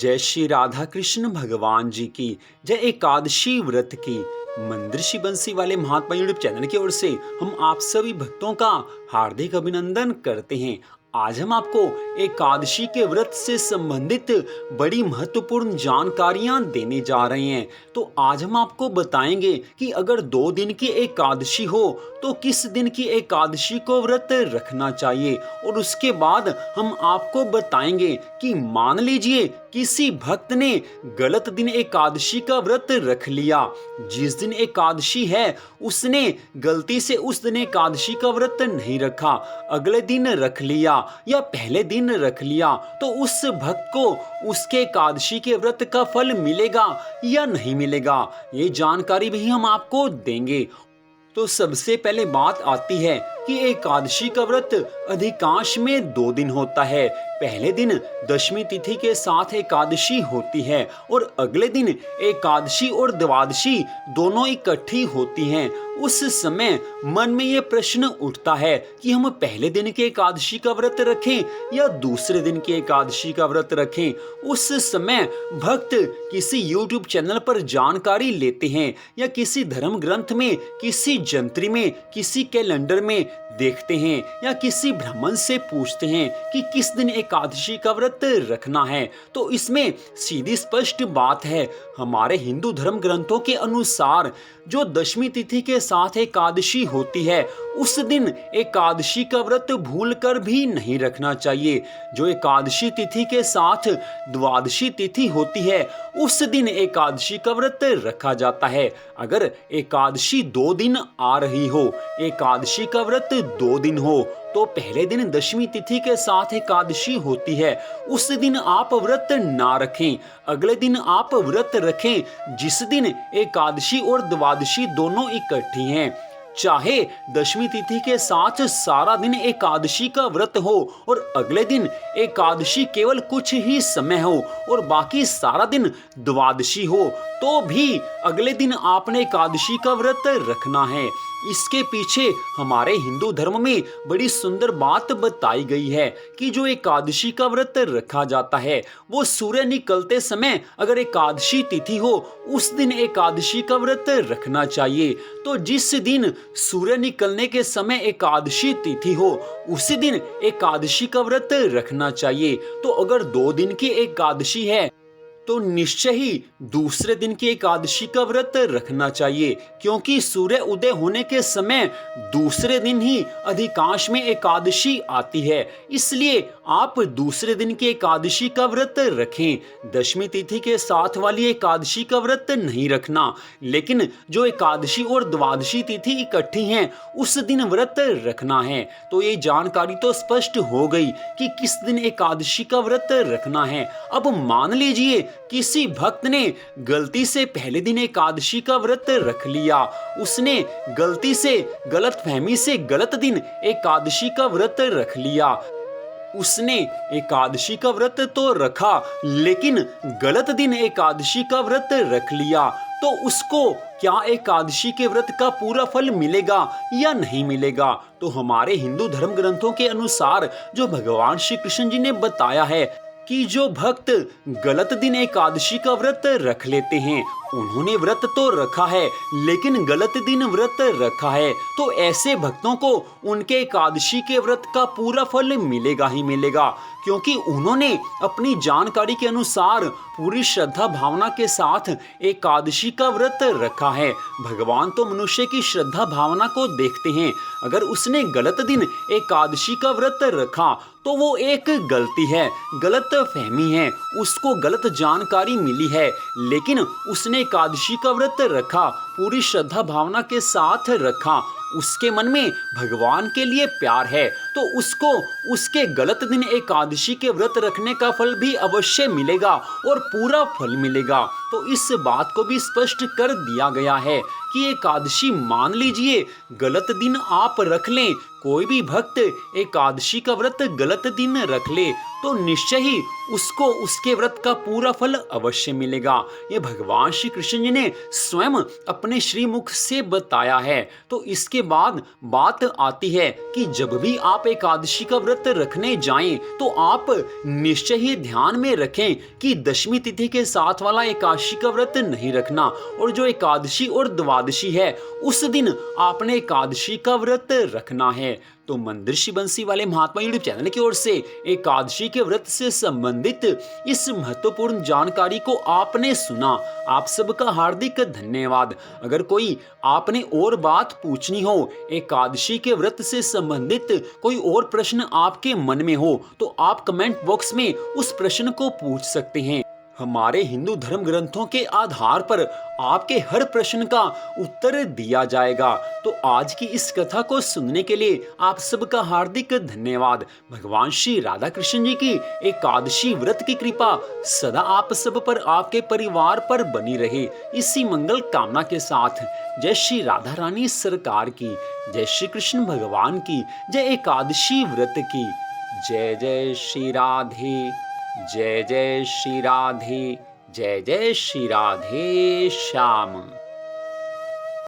जय श्री राधा कृष्ण भगवान जी की जय। एकादशी व्रत की मंदिर श्री बंसी वाले महात्मा यूट्यूब चैनल की ओर से हम आप सभी भक्तों का हार्दिक अभिनंदन करते हैं। आज हम आपको एकादशी के व्रत से संबंधित बड़ी महत्वपूर्ण जानकारियां देने जा रहे हैं। तो आज हम आपको बताएंगे कि अगर 2 दिन की एकादशी हो तो किस दिन की एकादशी को व्रत रखना चाहिए, और उसके बाद हम आपको बताएंगे कि मान लीजिए किसी भक्त ने गलत दिन एकादशी का व्रत रख लिया, जिस दिन एकादशी है उसने गलती से उस दिन एकादशी का व्रत नहीं रखा, अगले दिन रख लिया या पहले दिन रख लिया, तो उस भक्त को उसके एकादशी के व्रत का फल मिलेगा या नहीं मिलेगा, ये जानकारी भी हम आपको देंगे। तो सबसे पहले बात आती है कि एकादशी का व्रत अधिकांश में 2 दिन होता है। पहले दिन दशमी तिथि के साथ एकादशी होती है और अगले दिन एकादशी और द्वादशी दोनों इकट्ठी होती हैं। उस समय मन में ये प्रश्न उठता है कि हम पहले दिन के एकादशी का व्रत रखें या दूसरे दिन की एकादशी का व्रत रखें। उस समय भक्त किसी YouTube चैनल पर जानकारी लेते हैं या किसी धर्म ग्रंथ में, किसी जंत्री में, किसी कैलेंडर में देखते हैं या किसी ब्राह्मण से पूछते हैं कि किस दिन एकादशी का व्रत रखना है। तो इसमें सीधी स्पष्ट बात है, हमारे हिंदू धर्म ग्रंथों के अनुसार जो दशमी तिथि के साथ एकादशी होती है उस दिन एकादशी का व्रत भूलकर भी नहीं रखना चाहिए। जो एकादशी तिथि के साथ द्वादशी तिथि होती है उस दिन एकादशी का व्रत रखा जाता है। अगर एकादशी 2 दिन आ रही हो, एकादशी का व्रत 2 दिन हो, तो पहले दिन दशमी तिथि के साथ एकादशी होती है, उस दिन आप व्रत ना रखें, अगले दिन आप व्रत रखें जिस दिन एकादशी और द्वादशी दोनों इकट्ठी हैं। चाहे दशमी तिथि के साथ सारा दिन एकादशी का व्रत हो और अगले दिन एकादशी केवल कुछ ही समय हो और बाकी सारा दिन द्वादशी हो, तो भी अगले दिन आपने एकादशी का व्रत रखना है। इसके पीछे हमारे हिंदू धर्म में बड़ी सुंदर बात बताई गई है कि जो एकादशी का व्रत रखा जाता है वो सूर्य निकलते समय अगर एकादशी तिथि हो उस दिन एकादशी का व्रत रखना चाहिए। तो जिस दिन सूर्य निकलने के समय एकादशी तिथि हो उसी दिन एकादशी का व्रत रखना चाहिए। तो अगर 2 दिन की एकादशी है तो निश्चय ही दूसरे दिन की एकादशी का व्रत रखना चाहिए, क्योंकि सूर्य उदय होने के समय दूसरे दिन ही अधिकांश में एकादशी आती है। इसलिए आप दूसरे दिन की एकादशी का व्रत रखें। दशमी तिथि के साथ वाली एकादशी का व्रत नहीं रखना, लेकिन जो एकादशी और द्वादशी तिथि इकट्ठी हैं उस दिन व्रत रखना है। तो ये जानकारी तो स्पष्ट हो गई कि किस दिन एकादशी का व्रत रखना है। अब मान लीजिए किसी भक्त ने गलती से पहले दिन एकादशी का व्रत रख लिया, उसने गलती से गलतफहमी से गलत दिन एकादशी का व्रत रख लिया, उसने एकादशी का व्रत तो रखा लेकिन गलत दिन एकादशी का व्रत रख लिया, तो उसको क्या एकादशी के व्रत का पूरा फल मिलेगा या नहीं मिलेगा? तो हमारे हिंदू धर्म ग्रंथों के अनुसार जो भगवान श्री कृष्ण जी ने बताया है कि जो भक्त गलत दिन एकादशी का व्रत रख लेते हैं उन्होंने व्रत तो रखा है लेकिन गलत दिन व्रत रखा है, तो ऐसे भक्तों को उनके एकादशी के व्रत का पूरा फल मिलेगा ही मिलेगा, क्योंकि उन्होंने अपनी जानकारी के अनुसार पूरी श्रद्धा भावना के साथ एकादशी का व्रत रखा है। भगवान तो मनुष्य की श्रद्धा भावना को देखते हैं। अगर उसने गलत दिन एकादशी का व्रत रखा तो वो एक गलती है, गलत फहमी है, उसको गलत जानकारी मिली है, लेकिन उसने एकादशी का व्रत रखा, पूरी श्रद्धा भावना के साथ रखा, उसके मन में भगवान के लिए प्यार है, तो उसको उसके गलत दिन एकादशी के व्रत रखने का फल भी अवश्य मिलेगा और पूरा फल मिलेगा। तो इस बात को भी स्पष्ट कर दिया गया है कि एकादशी मान लीजिए गलत दिन आप रख लें, कोई भी भक्त एकादशी का व्रत गलत दिन रख ले तो निश्चय ही उसको उसके व्रत का पूरा फल अवश्य मिलेगा। ये भगवान श्री कृष्ण जी ने स्वयं अपने श्रीमुख से बताया है। तो इसके बाद बात आती है कि जब भी आप एकादशी का व्रत रखने जाएं तो आप निश्चय ही ध्यान में रखें कि दशमी तिथि के साथ वाला एकादशी का व्रत नहीं रखना, और जो एकादशी और द्वादशी है उस दिन आपने एकादशी का व्रत रखना है। तो मंदिर बंसी वाले महात्मा यूट्यूब चैनल की ओर से एकादशी के व्रत से संबंधित इस महत्वपूर्ण जानकारी को आपने सुना, आप सबका हार्दिक धन्यवाद। अगर कोई आपने और बात पूछनी हो, एकादशी के व्रत से संबंधित कोई और प्रश्न आपके मन में हो तो आप कमेंट बॉक्स में उस प्रश्न को पूछ सकते हैं। हमारे हिंदू धर्म ग्रंथों के आधार पर आपके हर प्रश्न का उत्तर दिया जाएगा। तो आज की इस कथा को सुनने के लिए आप सबका हार्दिक धन्यवाद। भगवान श्री राधा कृष्ण जी की एकादशी व्रत की कृपा सदा आप सब पर, आपके परिवार पर बनी रहे, इसी मंगल कामना के साथ जय श्री राधा रानी सरकार की, जय श्री कृष्ण भगवान की, जय एकादशी व्रत की, जय जय श्री राधे, जय जय श्री राधे, जय जय श्री राधे श्याम।